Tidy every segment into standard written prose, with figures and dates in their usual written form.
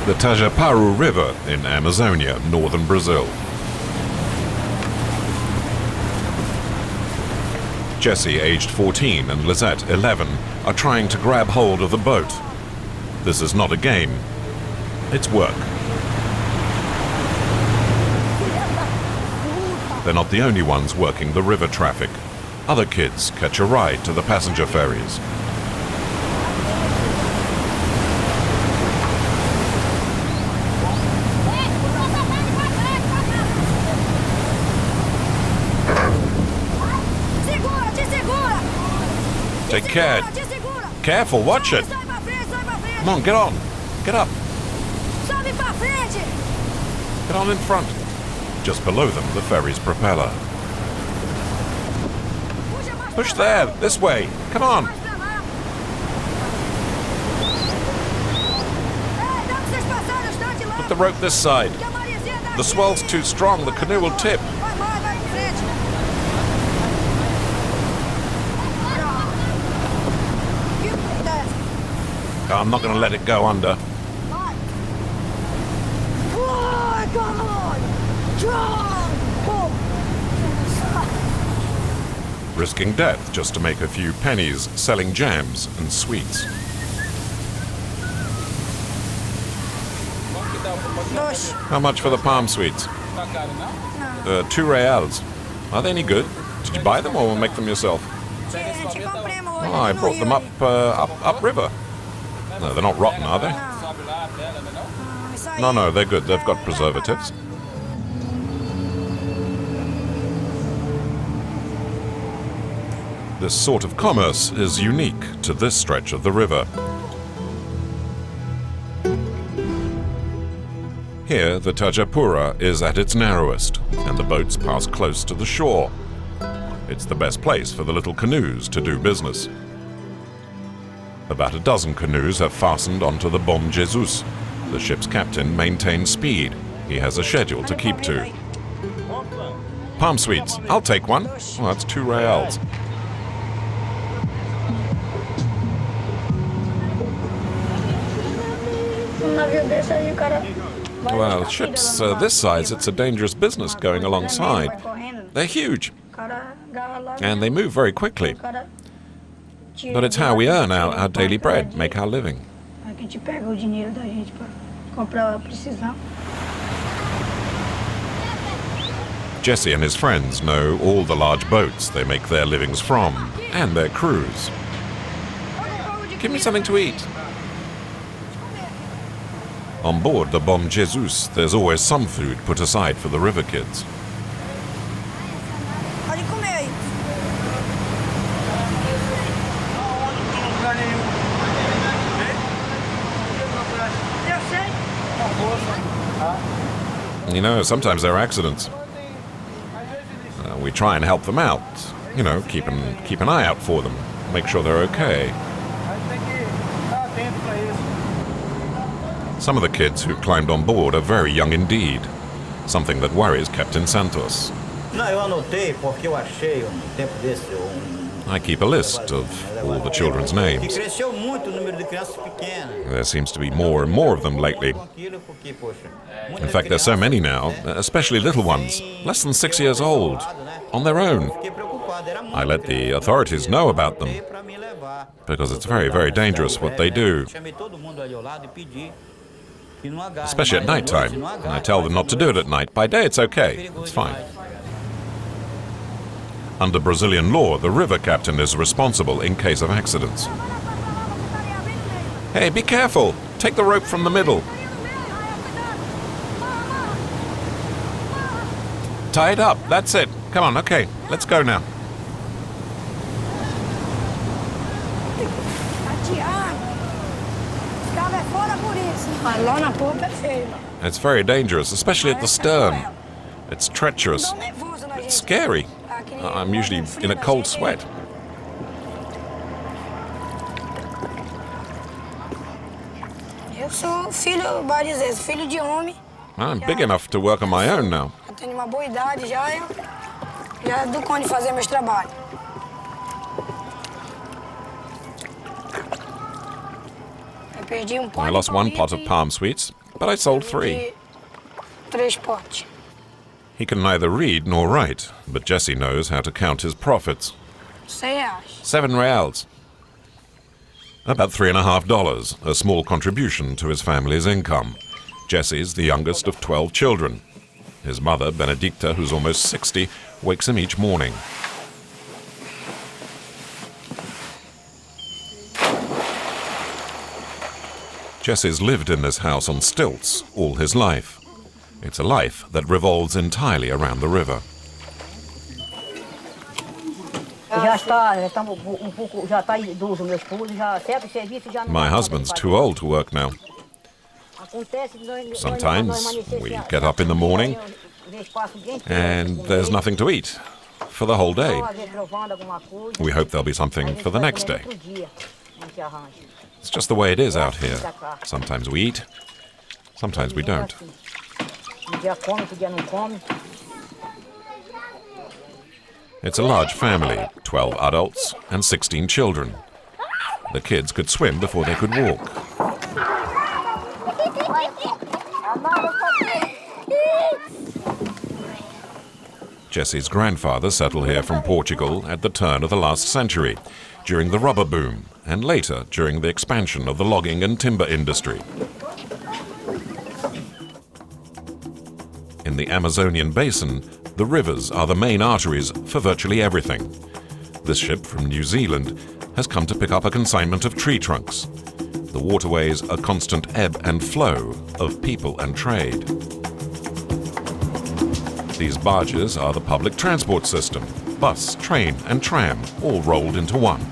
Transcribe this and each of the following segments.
the Tajaparu River in Amazonia, northern Brazil. Jesse, aged 14, and Lizette, 11, are trying to grab hold of the boat. This is not a game. It's work. They're not the only ones working the river traffic. Other kids catch a ride to the passenger ferries. Take care. Careful, watch it. Come on, get on. Get up. Get on in front. Just below them, the ferry's propeller. Push there, this way. Come on. Put the rope this side. The swell's too strong, the canoe will tip. I'm not going to let it go under. Risking death just to make a few pennies selling jams and sweets. How much for the palm sweets? 2 reals. Are they any good? Did you buy them or make them yourself? Oh, I brought them up river. No, they're not rotten, are they? No, they're good. They've got preservatives. This sort of commerce is unique to this stretch of the river. Here, the Tajapura is at its narrowest, and the boats pass close to the shore. It's the best place for the little canoes to do business. About a dozen canoes have fastened onto the Bom Jesus. The ship's captain maintains speed. He has a schedule to keep to. Palm sweets. I'll take one. Oh, that's 2 reals. Well, ships this size, it's a dangerous business going alongside. They're huge. And they move very quickly. But it's how we earn our daily bread, make our living. Jesse and his friends know all the large boats they make their livings from, and their crews. Give me something to eat. On board the Bom Jesus, there's always some food put aside for the river kids. You know, sometimes there are accidents. We try and help them out. You know, keep an eye out for them. Make sure they're okay. Some of the kids who climbed on board are very young indeed. Something that worries Captain Santos. I keep a list of all the children's names. There seems to be more and more of them lately. In fact, there's so many now, especially little ones, less than 6 years old, on their own. I let the authorities know about them, because it's very, very dangerous what they do. Especially at night time, and I tell them not to do it at night. By day it's okay, it's fine. Under Brazilian law, the river captain is responsible in case of accidents. Hey, be careful! Take the rope from the middle. Tie it up, that's it. Come on, okay, let's go now. It's very dangerous, especially at the stern. It's treacherous. It's scary. I'm usually in a cold sweat. I'm big enough to work on my own now. I lost one pot of palm sweets. but I sold 3. Três potes. He can neither read nor write, but Jesse knows how to count his profits. R$6. 7 reals. About $3.50, a small contribution to his family's income. Jesse's the youngest of 12 children. His mother, Benedicta, who's almost 60, wakes him each morning. Jesse's lived in this house on stilts all his life. It's a life that revolves entirely around the river. My husband's too old to work now. Sometimes we get up in the morning and there's nothing to eat for the whole day. We hope there'll be something for the next day. It's just the way it is out here. Sometimes we eat, sometimes we don't. It's a large family, 12 adults and 16 children. The kids could swim before they could walk. Jesse's grandfather settled here from Portugal at the turn of the last century, during the rubber boom, and later during the expansion of the logging and timber industry. In the Amazonian basin, the rivers are the main arteries for virtually everything. This ship from New Zealand has come to pick up a consignment of tree trunks. The waterways a constant ebb and flow of people and trade. These barges are the public transport system. Bus, train and tram all rolled into one.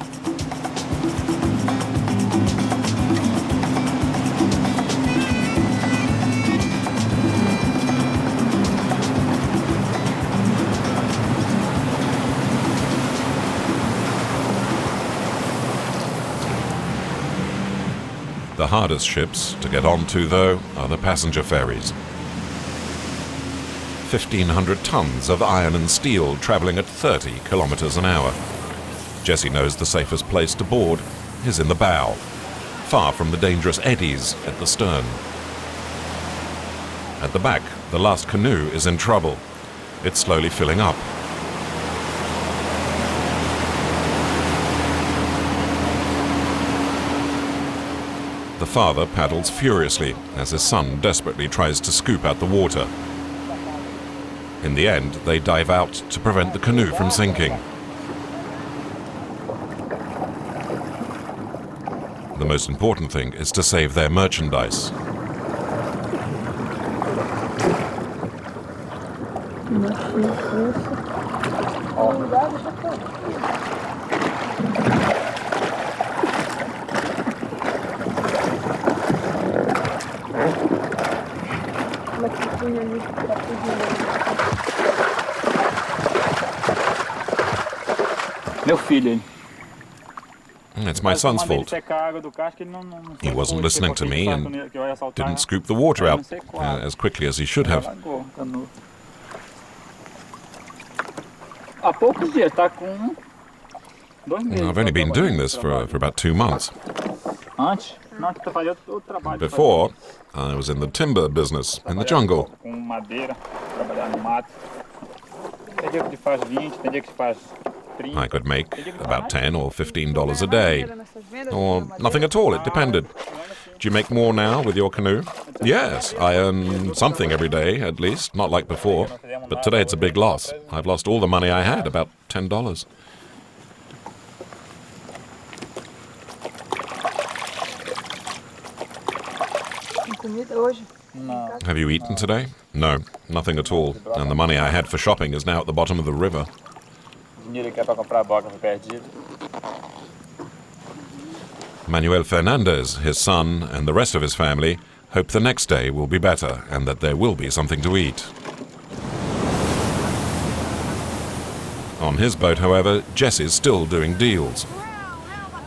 The hardest ships to get onto, though, are the passenger ferries. 1,500 tons of iron and steel travelling at 30 kilometres an hour. Jesse knows the safest place to board is in the bow, far from the dangerous eddies at the stern. At the back, the last canoe is in trouble. It's slowly filling up. The father paddles furiously as his son desperately tries to scoop out the water. In the end, they dive out to prevent the canoe from sinking. The most important thing is to save their merchandise. It's my son's fault. He wasn't listening to me and didn't scoop the water out as quickly as he should have. I've only been doing this for about 2 months. Before, I was in the timber business in the jungle. I could make about $10 or $15 a day, or nothing at all, it depended. Do you make more now with your canoe? Yes, I earn something every day, at least, not like before. But today it's a big loss. I've lost all the money I had, about $10. Have you eaten today? No, nothing at all. And the money I had for shopping is now at the bottom of the river. Manuel Fernandez, his son, and the rest of his family hope the next day will be better and that there will be something to eat. On his boat, however, Jesse's still doing deals.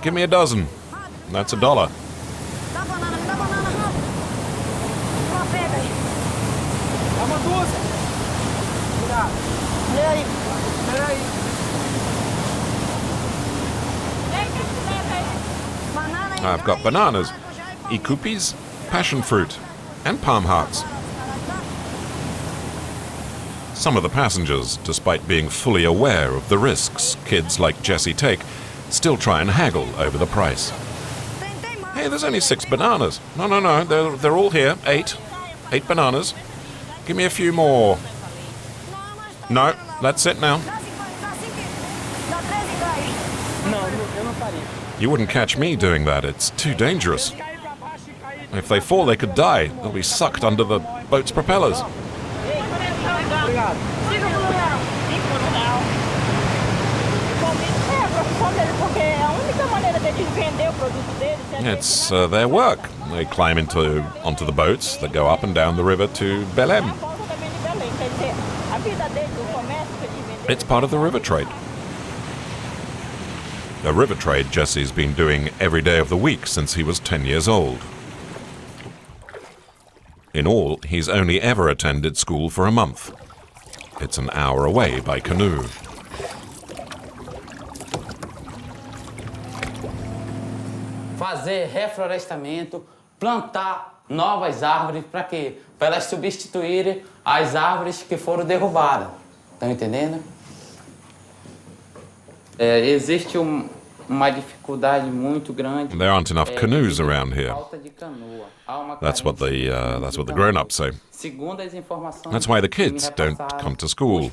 Give me a dozen. That's $1. I've got bananas, icupis, passion fruit, and palm hearts. Some of the passengers, despite being fully aware of the risks kids like Jesse take, still try and haggle over the price. Hey, there's only 6 bananas. No, they're all here. 8 bananas. Give me a few more. No, that's it now. You wouldn't catch me doing that. It's too dangerous. If they fall, they could die. They'll be sucked under the boat's propellers. It's their work. They climb onto the boats that go up and down the river to Belém. It's part of the river trade. A river trade Jesse's been doing every day of the week since he was 10 years old. In all, he's only ever attended school for a month. It's an hour away by canoe. Fazer reflorestamento, plantar novas árvores, para quê? Para elas substituírem as árvores que foram derrubadas. Estão entendendo? Existe uma dificuldade muito grande. There aren't enough canoes around here. That's what the grown-ups say. That's why the kids don't come to school.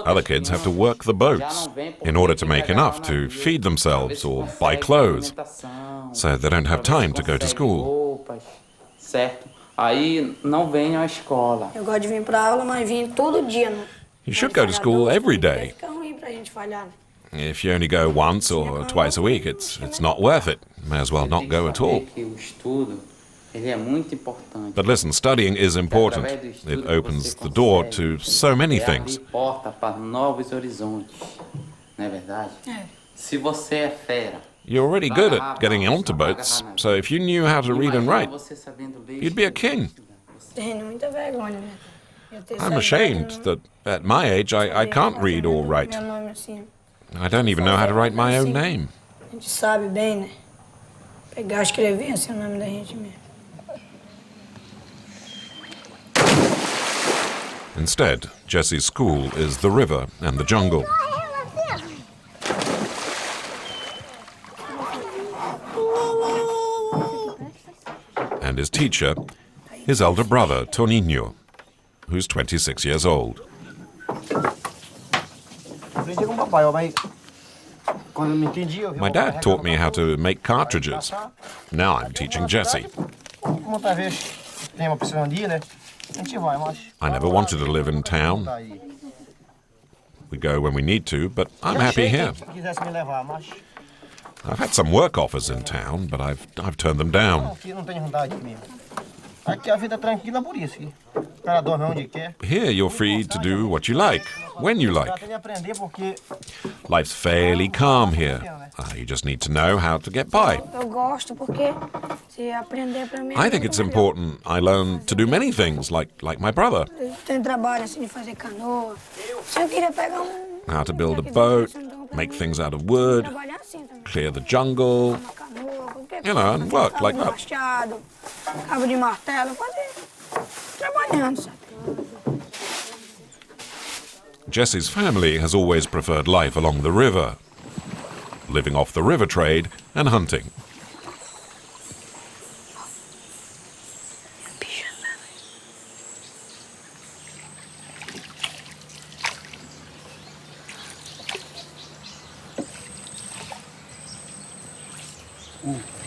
Other kids have to work the boats in order to make enough to feed themselves or buy clothes, so they don't have time to go to school. Eu gosto de vir pra aula, mas vim todo dia. You should go to school every day. Fica ruim pra gente falhar. If you only go once or twice a week, it's not worth it. May as well not go at all. But listen, studying is important. It opens the door to so many things. You're already good at getting onto boats, so if you knew how to read and write, you'd be a king. Tenho muita vergonha, né? I'm ashamed that at my age I can't read or write. Meu nome assim. I don't even know how to write my own name. A gente sabe bem, né? Pegar e escrever assim o nome da gente mesmo. Instead, Jesse's school is the river and the jungle. And his teacher, his elder brother, Toninho, who's 26 years old. My dad taught me how to make cartridges. Now I'm teaching Jesse. I never wanted to live in town. We go when we need to, but I'm happy here. I've had some work offers in town, but I've turned them down. Here you're free to do what you like, when you like. Life's fairly calm here. You just need to know how to get by. I think it's important I learn to do many things, like my brother. How to build a boat, make things out of wood, clear the jungle, and work like that. Jesse's family has always preferred life along the river, living off the river trade and hunting.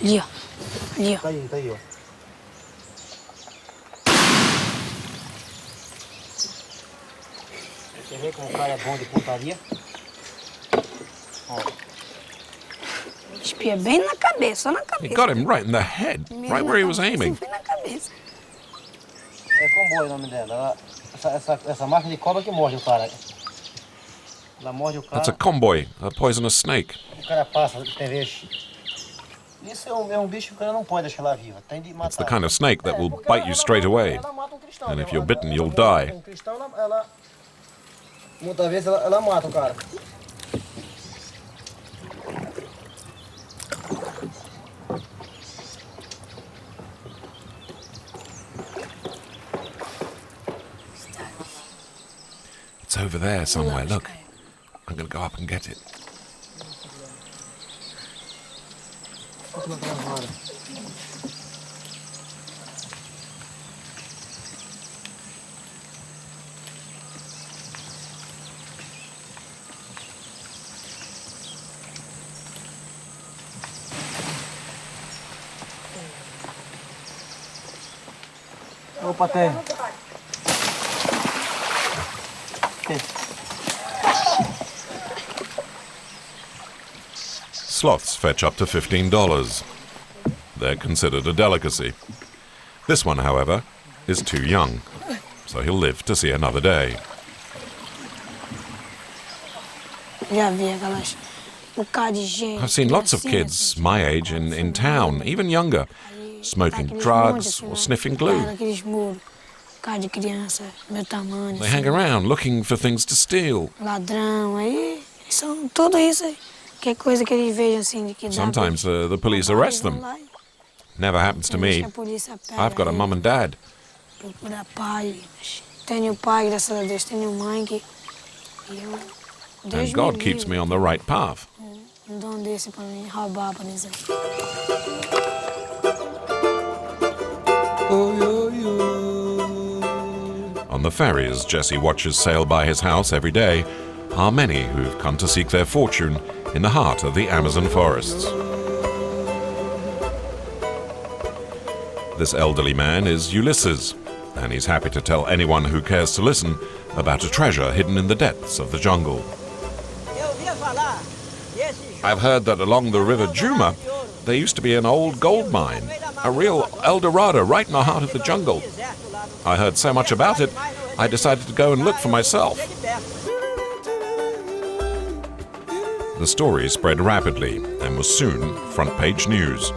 Ali, ó. Ali, ó. Tá aí, ó. Você vê como o cara é bom de pontaria? Ó. Espia bem na cabeça, só na cabeça. He got him right in the head, right where he was aiming. Foi na cabeça. É comboio o nome dela. Essa marca de cobra que morde o cara. Ela morde o cara. That's a comboy, a poisonous snake. O cara passa, tem vez. Isso é bicho que o cara não pode deixar ela viva. Tem de matar. It's the kind of snake that will bite you straight away. And if you're bitten, you'll die. Muitas vezes ela mata o cara. It's over there somewhere, look. I'm going to go up and get it. Opa, tem. Sloths fetch up to $15. They're considered a delicacy. This one, however, is too young, so he'll live to see another day. I've seen lots of kids my age in town, even younger, smoking drugs or sniffing glue. They hang around looking for things to steal. Sometimes the police arrest them. Never happens to me. I've got a mum and dad. And God keeps me on the right path. On the ferries Jesse watches sail by his house every day are many who've come to seek their fortune in the heart of the Amazon forests. This elderly man is Ulysses, and he's happy to tell anyone who cares to listen about a treasure hidden in the depths of the jungle. I've heard that along the river Juma, there used to be an old gold mine, a real El Dorado right in the heart of the jungle. I heard so much about it, I decided to go and look for myself. The story spread rapidly and was soon front-page news.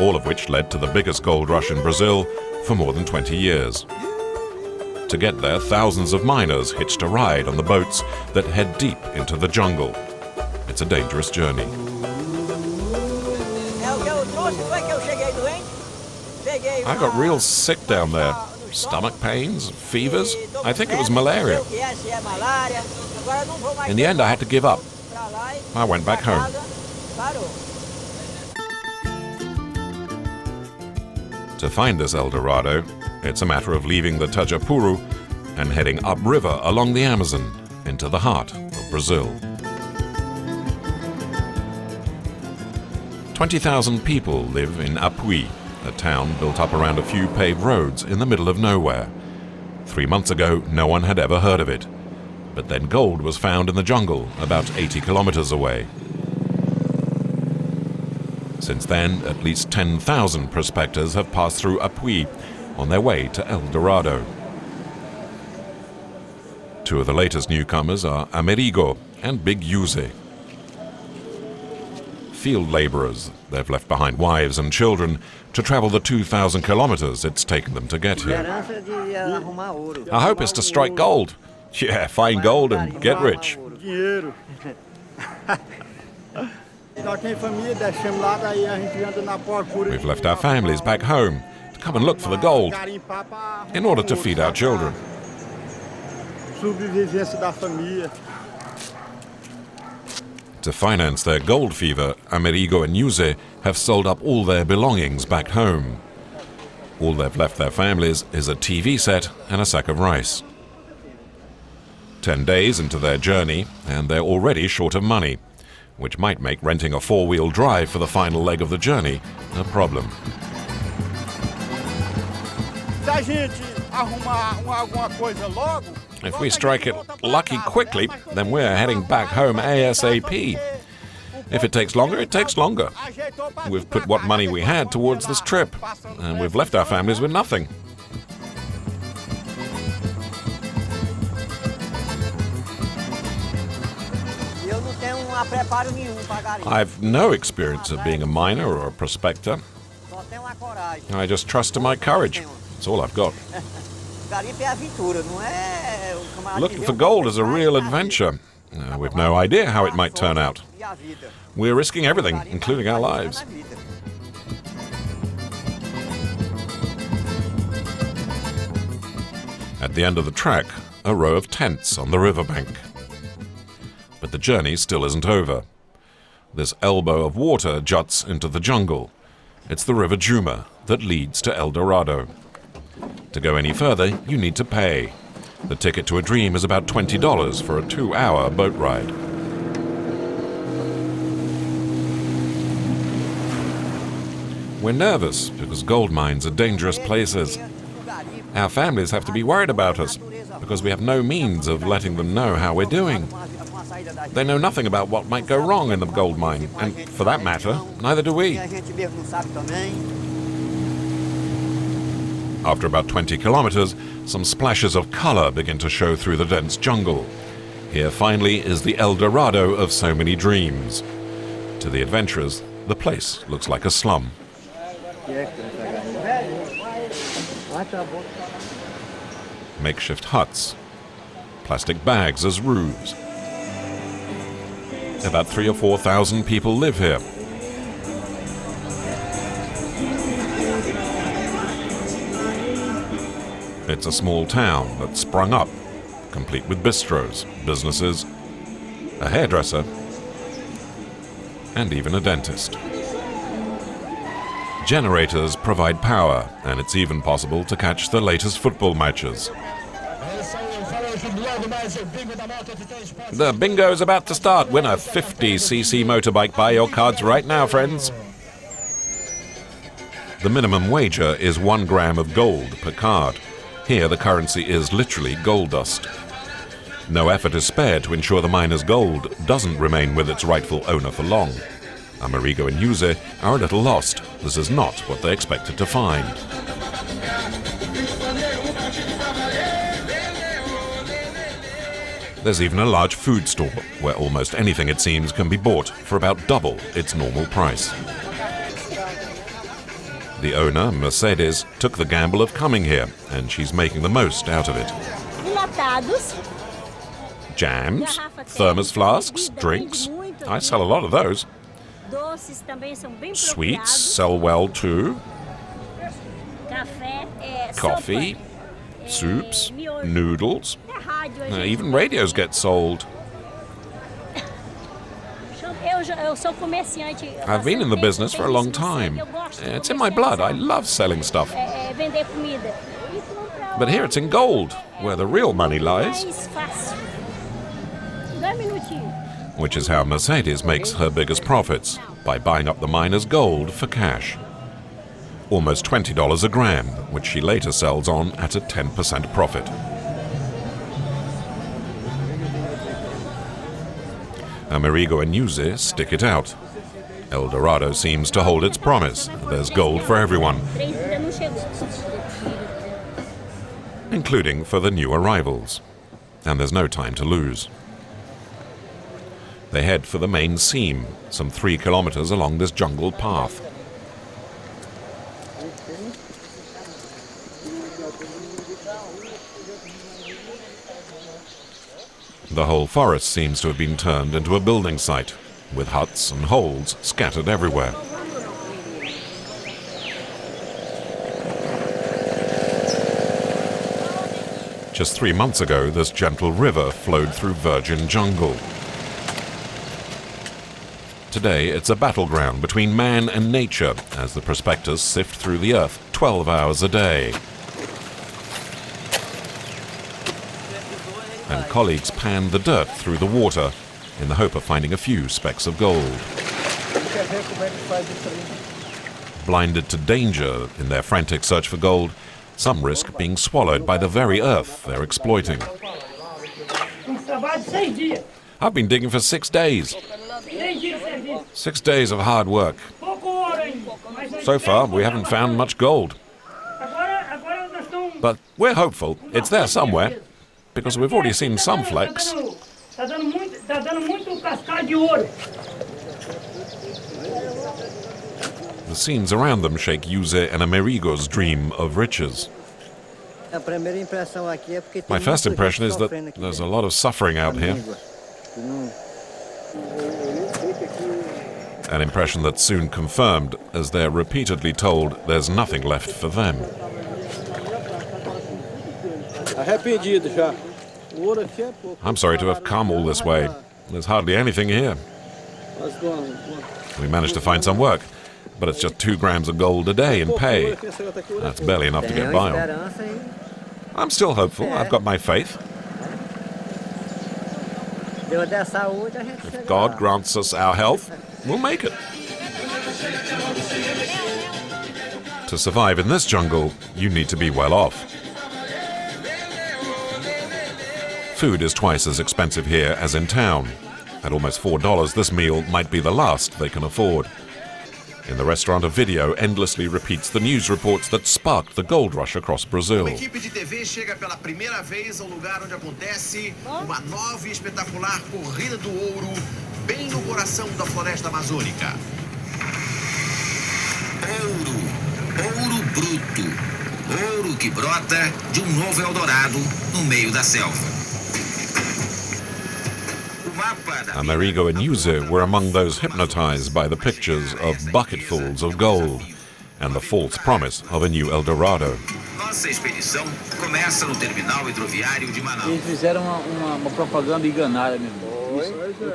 All of which led to the biggest gold rush in Brazil for more than 20 years. To get there, thousands of miners hitched a ride on the boats that head deep into the jungle. It's a dangerous journey. I got real sick down there. Stomach pains, fevers. I think it was malaria. In the end, I had to give up. I went back home. To find this El Dorado, it's a matter of leaving the Tajapuru and heading upriver along the Amazon into the heart of Brazil. 20,000 people live in Apuí, a town built up around a few paved roads in the middle of nowhere. 3 months ago, no one had ever heard of it. But then gold was found in the jungle about 80 kilometers away. Since then, at least 10,000 prospectors have passed through Apuí on their way to El Dorado. Two of the latest newcomers are Amerigo and Big Yuze. Field laborers, they've left behind wives and children to travel the 2,000 kilometers it's taken them to get here. Our hope is to strike gold. Yeah, find gold and get rich. We've left our families back home to come and look for the gold in order to feed our children. To finance their gold fever, Amerigo and Yuze have sold up all their belongings back home. All they've left their families is a TV set and a sack of rice. 10 days into their journey, and they're already short of money, which might make renting a four-wheel drive for the final leg of the journey a problem. If we strike it lucky quickly, then we're heading back home ASAP. If it takes longer, it takes longer. We've put what money we had towards this trip, and we've left our families with nothing. I've no experience of being a miner or a prospector. I just trust to my courage. That's all I've got. Looking for gold is a real adventure. We've no idea how it might turn out. We're risking everything, including our lives. At the end of the track, a row of tents on the riverbank. But the journey still isn't over. This elbow of water juts into the jungle. It's the River Juma that leads to El Dorado. To go any further, you need to pay. The ticket to a dream is about $20 for a 2-hour boat ride. We're nervous because gold mines are dangerous places. Our families have to be worried about us because we have no means of letting them know how we're doing. They know nothing about what might go wrong in the gold mine, and for that matter, neither do we. After about 20 kilometers, some splashes of color begin to show through the dense jungle. Here finally is the El Dorado of so many dreams. To the adventurers, the place looks like a slum. Makeshift huts, plastic bags as roofs. About 3,000 or 4,000 people live here. It's a small town that sprung up, complete with bistros, businesses, a hairdresser, and even a dentist. Generators provide power, and it's even possible to catch the latest football matches. The bingo's about to start. Win a 50cc motorbike. Buy your cards right now, friends. The minimum wager is 1 gram of gold per card. Here, the currency is literally gold dust. No effort is spared to ensure the miner's gold doesn't remain with its rightful owner for long. Amerigo and Yuze are a little lost. This is not what they expected to find. There's even a large food store, where almost anything, it seems, can be bought for about double its normal price. The owner, Mercedes, took the gamble of coming here, and she's making the most out of it. Jams, thermos flasks, drinks. I sell a lot of those. Sweets sell well too. Coffee, soups, noodles. Even radios get sold. I've been in the business for a long time. It's in my blood. I love selling stuff. But here it's in gold, where the real money lies. Which is how Mercedes makes her biggest profits, by buying up the miner's gold for cash. Almost $20 a gram, which she later sells on at a 10% profit. Amerigo and Yuze stick it out. El Dorado seems to hold its promise. There's gold for everyone, including for the new arrivals. And there's no time to lose. They head for the main seam, some 3 kilometers along this jungle path. The whole forest seems to have been turned into a building site, with huts and holes scattered everywhere. Just 3 months ago, this gentle river flowed through virgin jungle. Today, it's a battleground between man and nature as the prospectors sift through the earth 12 hours a day. And colleagues pan the dirt through the water in the hope of finding a few specks of gold. Blinded to danger in their frantic search for gold, some risk being swallowed by the very earth they're exploiting. I've been digging for 6 days. 6 days of hard work. So far, we haven't found much gold. But we're hopeful. It's there somewhere, because we've already seen some flecks. The scenes around them shake Yuze and Amerigo's dream of riches. My first impression is that there's a lot of suffering out here. An impression that's soon confirmed as they're repeatedly told there's nothing left for them. I'm sorry to have come all this way. There's hardly anything here. We managed to find some work, but it's just 2 grams of gold a day in pay. That's barely enough to get by on. I'm still hopeful. I've got my faith. If God grants us our health, we'll make it. To survive in this jungle, you need to be well off. Food is twice as expensive here as in town. At almost $4, this meal might be the last they can afford. In the restaurant, a video endlessly repeats the news reports that sparked the gold rush across Brazil. Uma equipe de TV chega pela primeira vez ao lugar onde acontece uma nova e espetacular corrida do ouro, bem no coração da floresta amazônica. Ouro bruto. Ouro que brota de novo Eldorado no meio da selva. Amerigo and Yuzu were among those hypnotized by the pictures of bucketfuls of gold and the false promise of a new El Dorado. Nossa expedição começa no terminal hidroviário de Manaus. Eles fizeram uma propaganda enganada mesmo.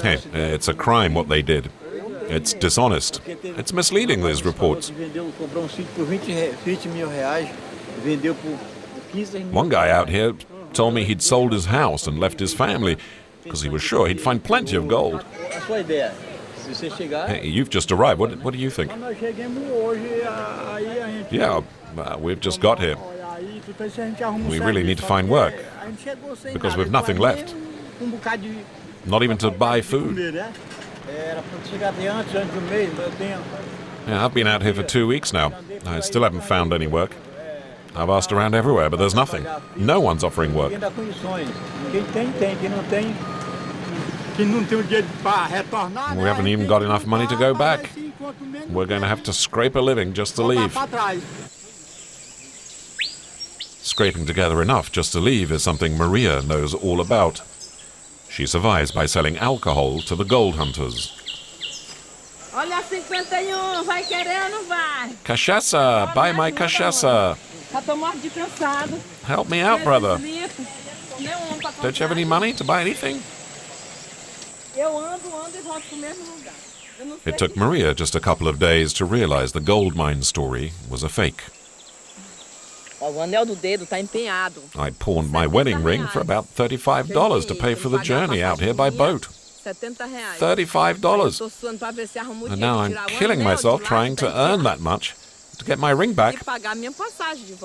Hey, it's a crime what they did. It's dishonest. It's misleading, these reports. One guy out here told me he'd sold his house and left his family because he was sure he'd find plenty of gold. Hey, you've just arrived. What do you think? Yeah, we've just got here. We really need to find work because we've nothing left. Not even to buy food. Yeah, I've been out here for 2 weeks now. I still haven't found any work. I've asked around everywhere, but there's nothing. No one's offering work. We haven't even got enough money to go back. We're going to have to scrape a living just to leave. Scraping together enough just to leave is something Maria knows all about. She survives by selling alcohol to the gold hunters. Olha 51, vai querer ou não vai? Cachaça! Buy my cachaça! Já tô morto de cansado. Help me out, brother. Don't you have any money to buy anything? Eu ando e volto pro mesmo lugar. It took Maria just a couple of days to realize the gold mine story was a fake. O anel do dedo tá empenhado. I pawned my wedding ring for about $35 to pay for the journey out here by boat. $35. And now I'm killing myself trying to earn that much to get my ring back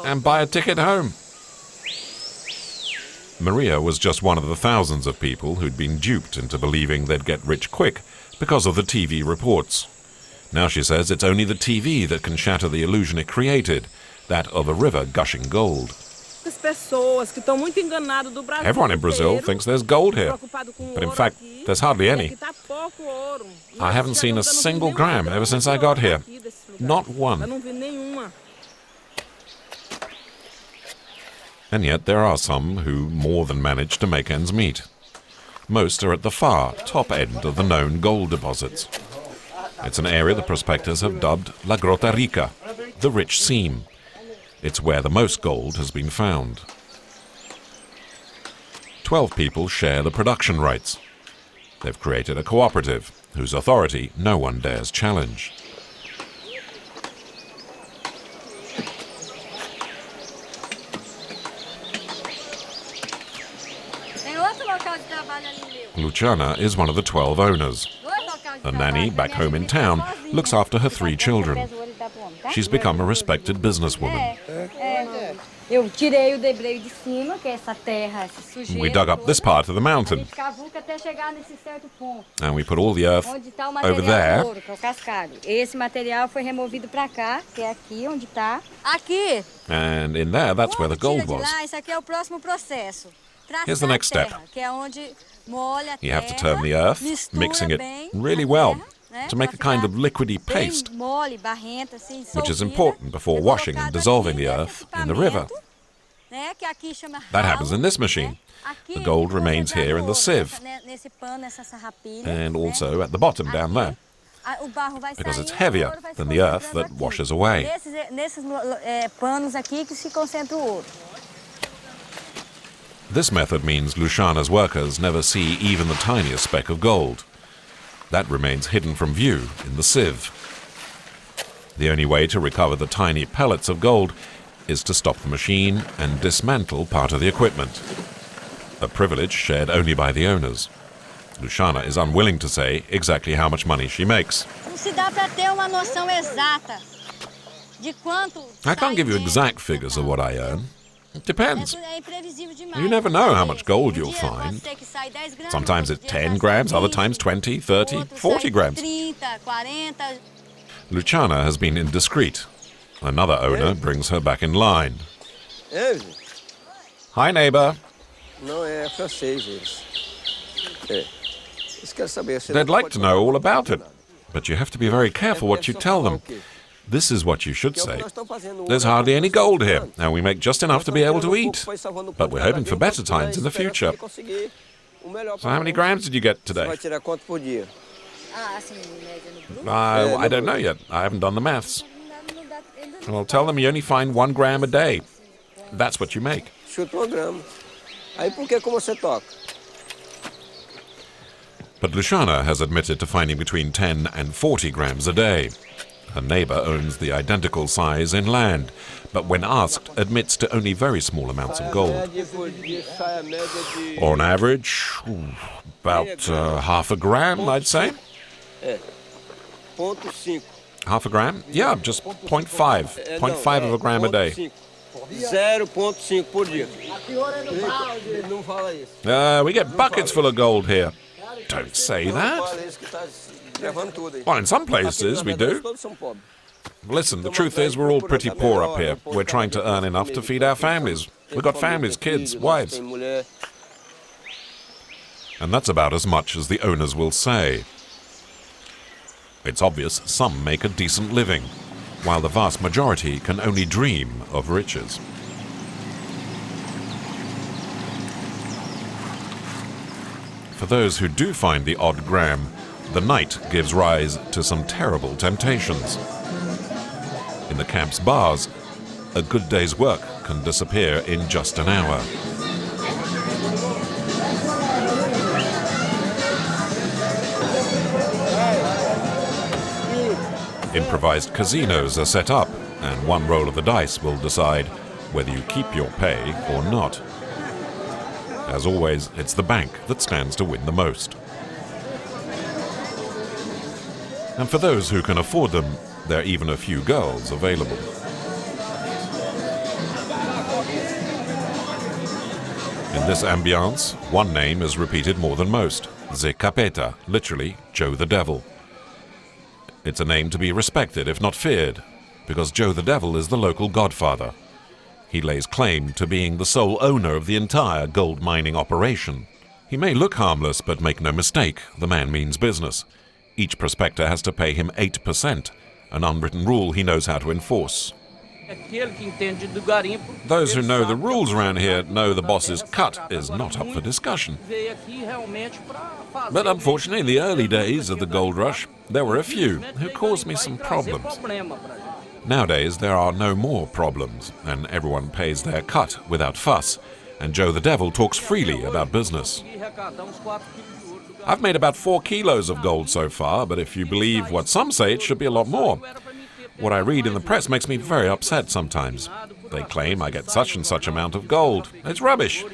and buy a ticket home. Maria was just one of the thousands of people who'd been duped into believing they'd get rich quick because of the TV reports. Now she says it's only the TV that can shatter the illusion it created, that of a river gushing gold. Everyone in Brazil thinks there's gold here, but in fact, there's hardly any. I haven't seen a single gram ever since I got here. Not one. And yet there are some who more than manage to make ends meet. Most are at the far top end of the known gold deposits. It's an area the prospectors have dubbed La Grota Rica, the rich seam. It's where the most gold has been found. 12 people share the production rights. They've created a cooperative whose authority no one dares challenge. Luciana is one of the 12 owners. A nanny back home in town looks after her 3 children. She's become a respected businesswoman. We dug up this part of the mountain, and we put all the earth over there. And in there, that's where the gold was. Here's the next step. You have to turn the earth, mixing it really well, to make a kind of liquidy paste, which is important before washing and dissolving the earth in the river. That happens in this machine. The gold remains here in the sieve, and also at the bottom down there, because it's heavier than the earth that washes away. This method means Luciana's workers never see even the tiniest speck of gold. That remains hidden from view in the sieve. The only way to recover the tiny pellets of gold is to stop the machine and dismantle part of the equipment. A privilege shared only by the owners. Luciana is unwilling to say exactly how much money she makes. I can't give you exact figures of what I earn. It depends. You never know how much gold you'll find. Sometimes it's 10 grams, other times 20, 30, 40 grams. Luciana has been indiscreet. Another owner brings her back in line. Hi, neighbor. They'd like to know all about it, but you have to be very careful what you tell them. This is what you should say. There's hardly any gold here, and we make just enough to be able to eat. But we're hoping for better times in the future. So how many grams did you get today? I don't know yet. I haven't done the maths. Well, tell them you only find 1 gram a day. That's what you make. But Luciana has admitted to finding between 10 and 40 grams a day. Her neighbor owns the identical size in land, but when asked, admits to only very small amounts of gold. On average, about half a gram, I'd say. Half a gram? Yeah, just 0.5. 0.5 of a gram a day. 0.5 por dia. We get buckets full of gold here. Don't say that. Well, in some places we do. Listen, the truth is we're all pretty poor up here. We're trying to earn enough to feed our families. We've got families, kids, wives. And that's about as much as the owners will say. It's obvious some make a decent living, while the vast majority can only dream of riches. For those who do find the odd gram, the night gives rise to some terrible temptations. In the camp's bars, a good day's work can disappear in just an hour. Improvised casinos are set up, and one roll of the dice will decide whether you keep your pay or not. As always, it's the bank that stands to win the most. And for those who can afford them, there are even a few girls available. In this ambiance, one name is repeated more than most: Ze Capeta, literally Joe the Devil. It's a name to be respected, if not feared, because Joe the Devil is the local godfather. He lays claim to being the sole owner of the entire gold mining operation. He may look harmless, but make no mistake, the man means business. Each prospector has to pay him 8%, an unwritten rule he knows how to enforce. Those who know the rules around here know the boss's cut is not up for discussion. But unfortunately, in the early days of the gold rush, there were a few who caused me some problems. Nowadays, there are no more problems, and everyone pays their cut without fuss, and Joe the Devil talks freely about business. I've made about 4 kilos of gold so far, but if you believe what some say, it should be a lot more. What I read in the press makes me very upset sometimes. They claim I get such and such amount of gold. It's rubbish.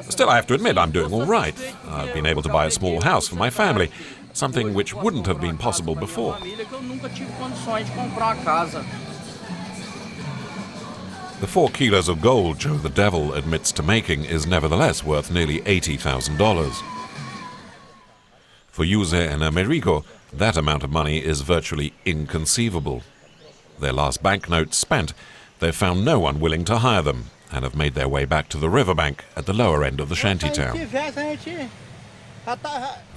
Still, I have to admit I'm doing all right. I've been able to buy a small house for my family, something which wouldn't have been possible before. The 4 kilos of gold Joe the Devil admits to making is nevertheless worth nearly $80,000. For Jose and Americo, that amount of money is virtually inconceivable. Their last banknotes spent, they've found no one willing to hire them and have made their way back to the riverbank at the lower end of the shantytown. If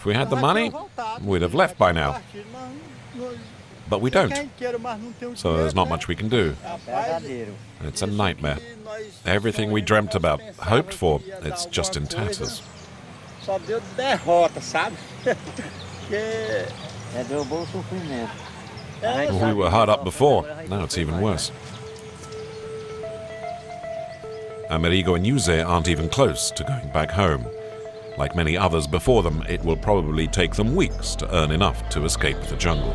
we had the money, we'd have left by now. But we don't, so there's not much we can do. It's a nightmare. Everything we dreamt about, hoped for, it's just in tatters. We were hard up before, now it's even worse. Amerigo and Yuze aren't even close to going back home. Like many others before them, it will probably take them weeks to earn enough to escape the jungle.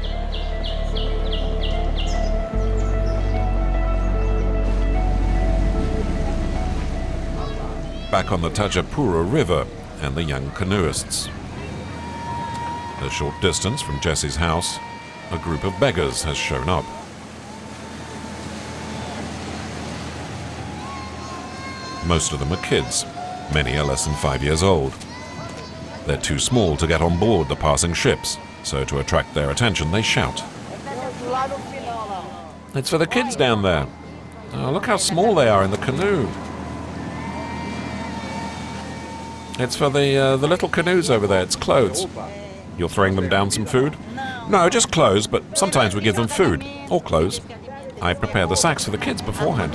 Back on the Tajapura River and the young canoeists. A short distance from Jesse's house, a group of beggars has shown up. Most of them are kids. Many are less than 5 years old. They're too small to get on board the passing ships, so to attract their attention, they shout. It's for the kids down there. Oh, look how small they are in the canoe. It's for the little canoes over there. It's clothes. You're throwing them down some food? No, just clothes, but sometimes we give them food, or clothes. I prepare the sacks for the kids beforehand.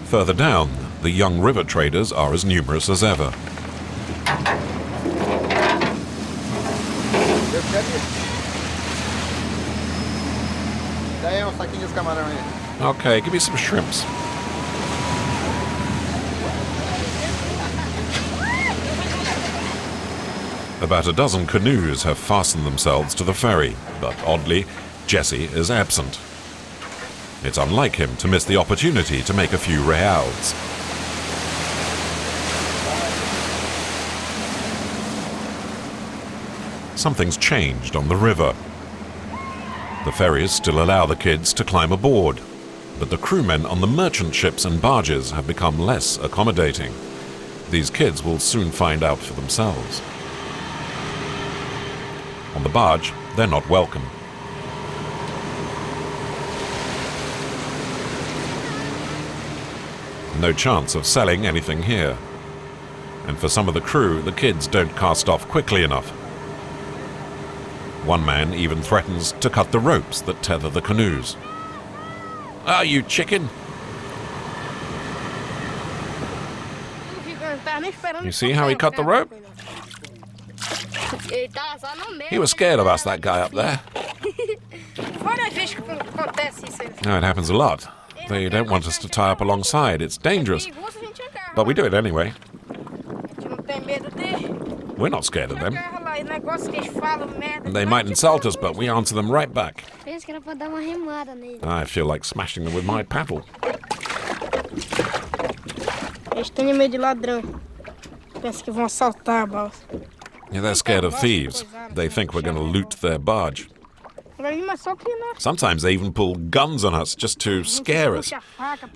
Further down, the young river traders are as numerous as ever. Okay, give me some shrimps. About a dozen canoes have fastened themselves to the ferry, but oddly, Jesse is absent. It's unlike him to miss the opportunity to make a few reals. Something's changed on the river. The ferries still allow the kids to climb aboard, but the crewmen on the merchant ships and barges have become less accommodating. These kids will soon find out for themselves. On the barge, they're not welcome. No chance of selling anything here. And for some of the crew, the kids don't cast off quickly enough. One man even threatens to cut the ropes that tether the canoes. Ah, you chicken! You see how he cut the rope? He was scared of us, that guy up there. No, it happens a lot. They don't want us to tie up alongside. It's dangerous. But we do it anyway. We're not scared of them. They might insult us, but we answer them right back. I feel like smashing them with my paddle. Yeah, they're scared of thieves. They think we're going to loot their barge. Sometimes they even pull guns on us just to scare us.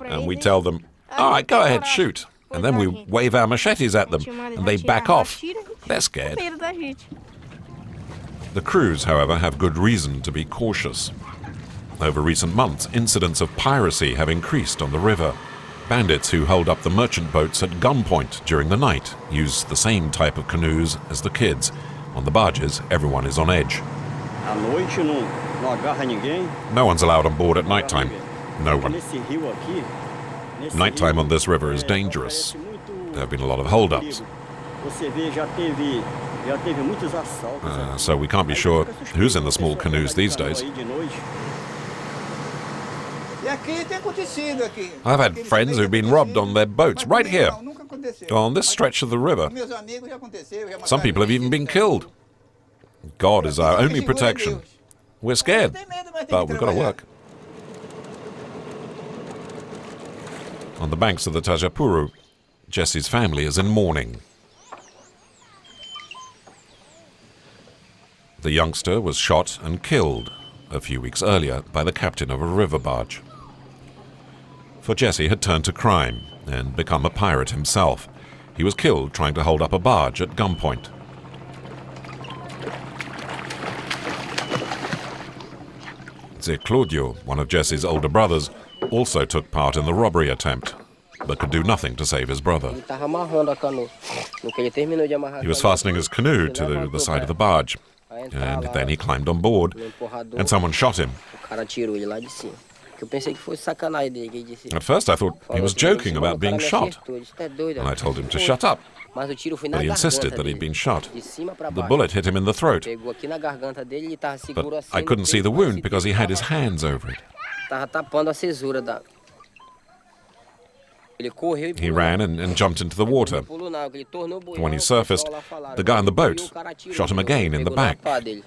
And we tell them, all right, go ahead, shoot. And then we wave our machetes at them, and they back off. They're scared. The crews, however, have good reason to be cautious. Over recent months, incidents of piracy have increased on the river. Bandits who hold up the merchant boats at gunpoint during the night use the same type of canoes as the kids. On the barges, everyone is on edge. No one's allowed on board at nighttime. No one. Nighttime on this river is dangerous. There have been a lot of hold-ups. So we can't be sure who's in the small canoes these days. I've had friends who've been robbed on their boats right here, on this stretch of the river. Some people have even been killed. God is our only protection. We're scared, but we've got to work. On the banks of the Tajapuru, Jesse's family is in mourning. The youngster was shot and killed a few weeks earlier by the captain of a river barge. For Jesse had turned to crime and become a pirate himself. He was killed trying to hold up a barge at gunpoint. Zé Claudio, one of Jesse's older brothers, also took part in the robbery attempt, but could do nothing to save his brother. He was fastening his canoe to the side of the barge, and then he climbed on board, and someone shot him. Eu pensei que fosse sacanagem dele, que ele disse. At first I thought he was joking about being shot, and I told him to shut up. Mas o tiro foi na But he insisted garganta that he'd dele, been shot. de cima pra The baixo. bullet hit him in the throat, Pegou aqui na garganta dele, ele tava seguro but assim. I no couldn't see peito, the mas wound esse because he peito had his tava- hands over it. Tava tapando a cesura da. Ele correu e He pulou. ran and jumped into the water. Ele pulou na água, ele tornou boião, When he o surfaced, pessoal lá falaram, the guy in the "Ele boat caiu, o cara atirou shot him no- again in the pegou na back." pá dele.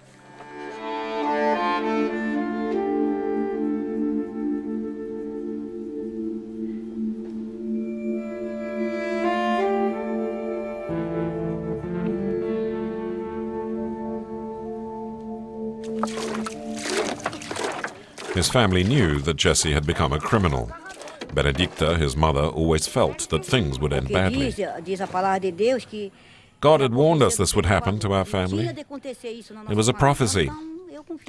His family knew that Jesse had become a criminal. Benedicta, his mother, always felt that things would end badly. Diz a palavra de Deus que God had warned us this would happen to our family. It was a prophecy,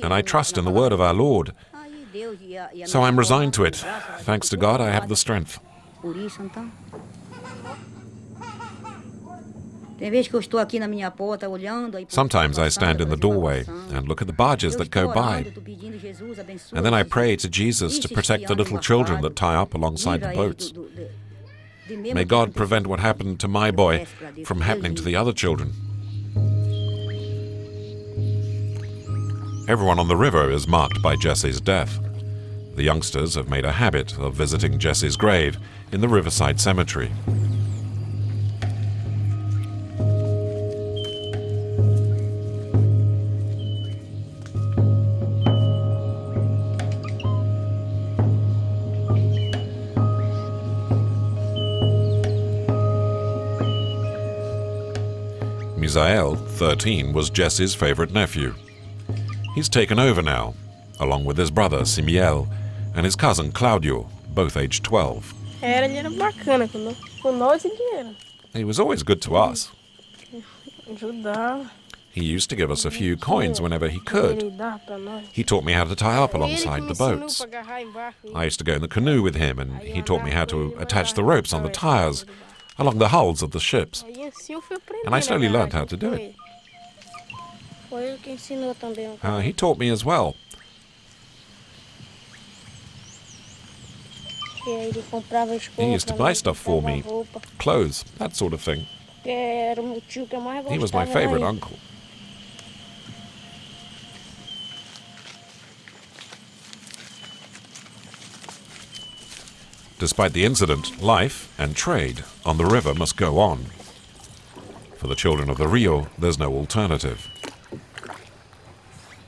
and I trust in the word of our Lord. So I'm resigned to it. Thanks to God, I have the strength. Por isso, então. Tem vezes que eu estou aqui na minha porta olhando aí. Sometimes I stand in the doorway and look at the barges that go by, and then I pray to Jesus to protect the little children that tie up alongside the boats. May God prevent what happened to my boy from happening to the other children. Everyone on the river is marked by Jesse's death. The youngsters have made a habit of visiting Jesse's grave in the riverside cemetery. Misael, 13, was Jesse's favorite nephew. He's taken over now, along with his brother Simiel and his cousin Claudio, both aged 12. Ele era bacana com nós e dinheiro. He was always good to us. Ajudava. He used to give us a few coins whenever he could. Ele dava pra nós. He taught me how to tie up alongside the boats. I used to go in the canoe with him, and he taught me how to attach the ropes on the tires along the hulls of the ships. Aí assim eu fui aprendendo. And I slowly learned how to do it. Foi ele que ensinou também. He taught me as well. Que ele comprava as He used to buy stuff for me, roupa. clothes, that sort of thing. Que era o meu tio que eu mais gostava. He was my favorite né? uncle. Despite the incident, life and trade on the river must go on. For the children of the Rio, there's no alternative.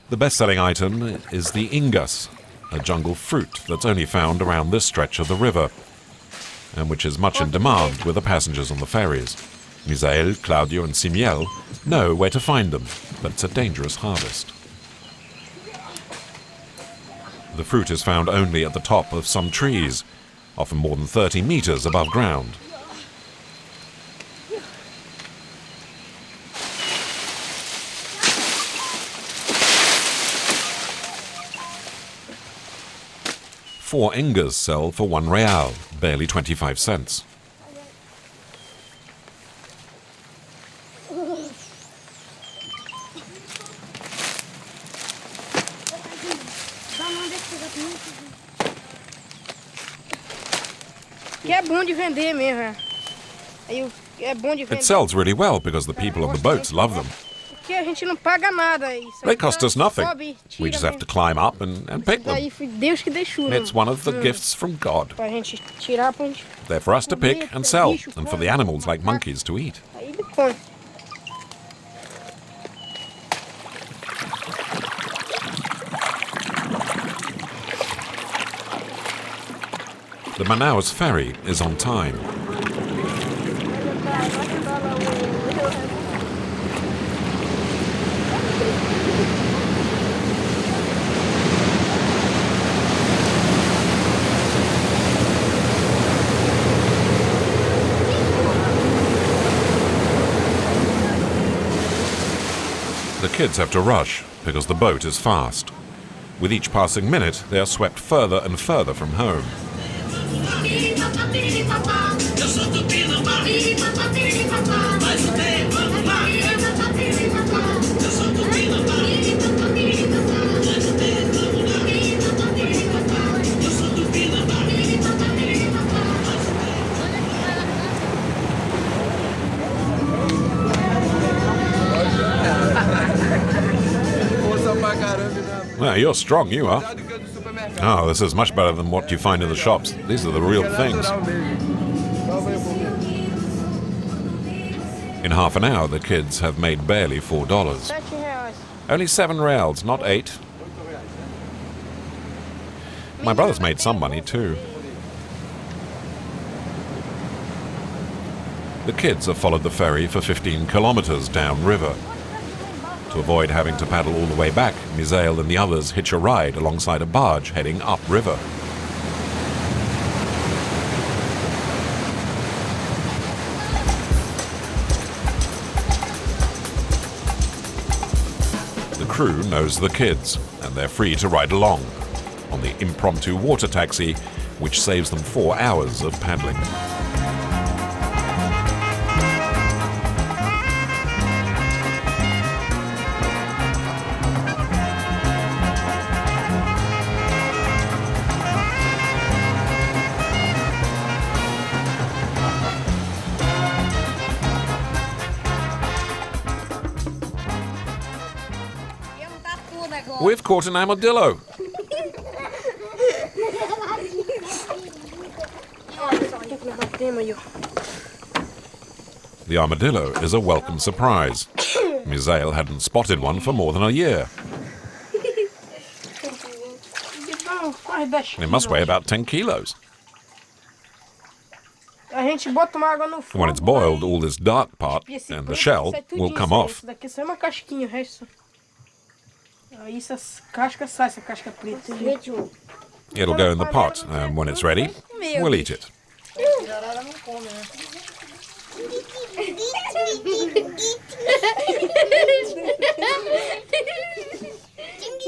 The best-selling item is the ingas, a jungle fruit that's only found around this stretch of the river, and which is much in demand with the passengers on the ferries. Misael, Claudio and Simiel know where to find them, but it's a dangerous harvest. The fruit is found only at the top of some trees, often more than 30 meters above ground. Four ingas sell for 1 real, barely 25 cents. Que é bom de vender mesmo. É. Aí é bom de vender. It sells really well because the people on the boats love them. Porque a gente não paga nada. Isso They cost us nothing. sobe, tira We just have to mesmo. climb up and pick them. Daí foi Deus que deixou. né? It's one of the gifts from God. Pra gente tirar, pra gente... They're for us to pick and sell, and for the animals like monkeys to eat. Aí ele come. The Manaus ferry is on time. The kids have to rush because the boat is fast. With each passing minute, they are swept further and further from home. you're strong, you are. Oh, this is much better than what you find in the shops. These are the real things. In half an hour, the kids have made barely $4. Only 7 reals, not 8. My brother's made some money too. The kids have followed the ferry for 15 kilometers downriver. To avoid having to paddle all the way back, Misael and the others hitch a ride alongside a barge heading upriver. The crew knows the kids, and they're free to ride along on the impromptu water taxi, which saves them 4 hours of paddling. We've caught an armadillo. The armadillo is a welcome surprise. Misael hadn't spotted one for more than a year. It must weigh about 10 kilos. When it's boiled, all this dark part and the shell will come off. It'll go in the pot, and when it's ready, we'll eat it.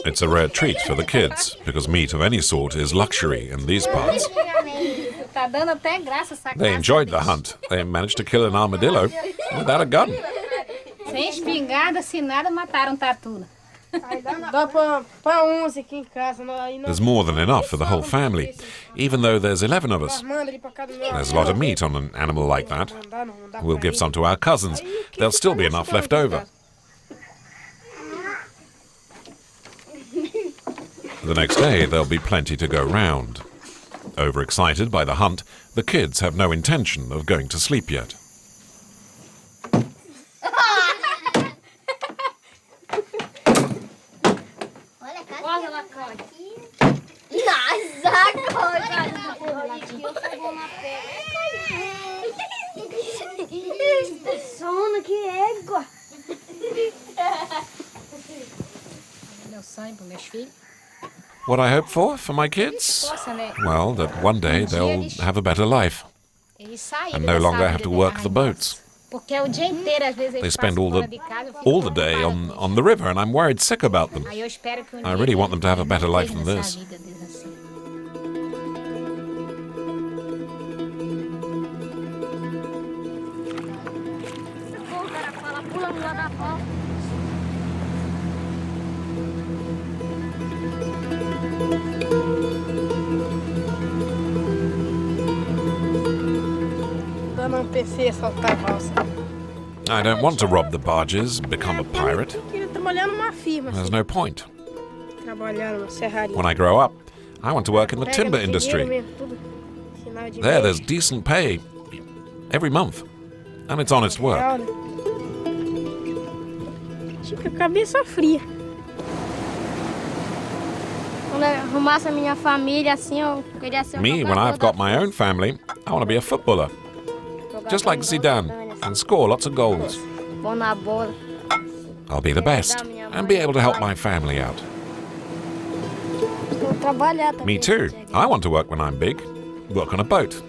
It's a rare treat for the kids, because meat of any sort is luxury in these parts. They enjoyed the hunt. They managed to kill an armadillo without a gun. Sem espingarda, sem nada, mataram tatu. There's more than enough for the whole family, even though there's 11 of us. There's a lot of meat on an animal like that. We'll give some to our cousins. There'll still be enough left over. The next day, there'll be plenty to go round. Overexcited by the hunt, the kids have no intention of going to sleep yet. What I hope for my kids? Well, that one day they'll have a better life and no longer have to work the boats. They spend all the day on the river, and I'm worried sick about them. I really want them to have a better life than this. I don't want to rob the barges, become a pirate. There's no point. When I grow up, I want to work in the timber industry. There's decent pay every month, and it's honest work. Me, when I've got my own family, I want to be a footballer. Just like Zidane, and score lots of goals. I'll be the best, and be able to help my family out. Me too. I want to work when I'm big. Work on a boat.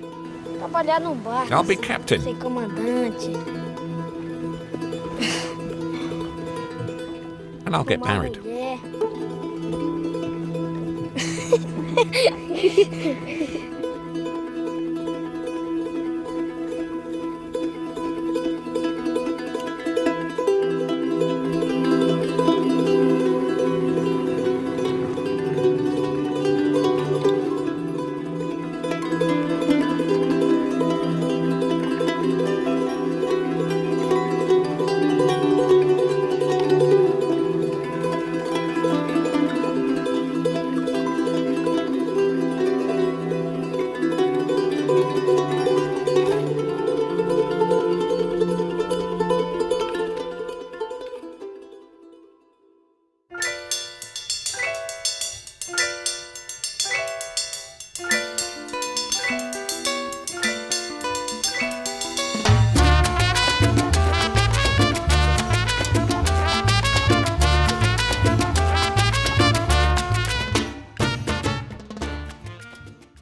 I'll be captain. And I'll get married.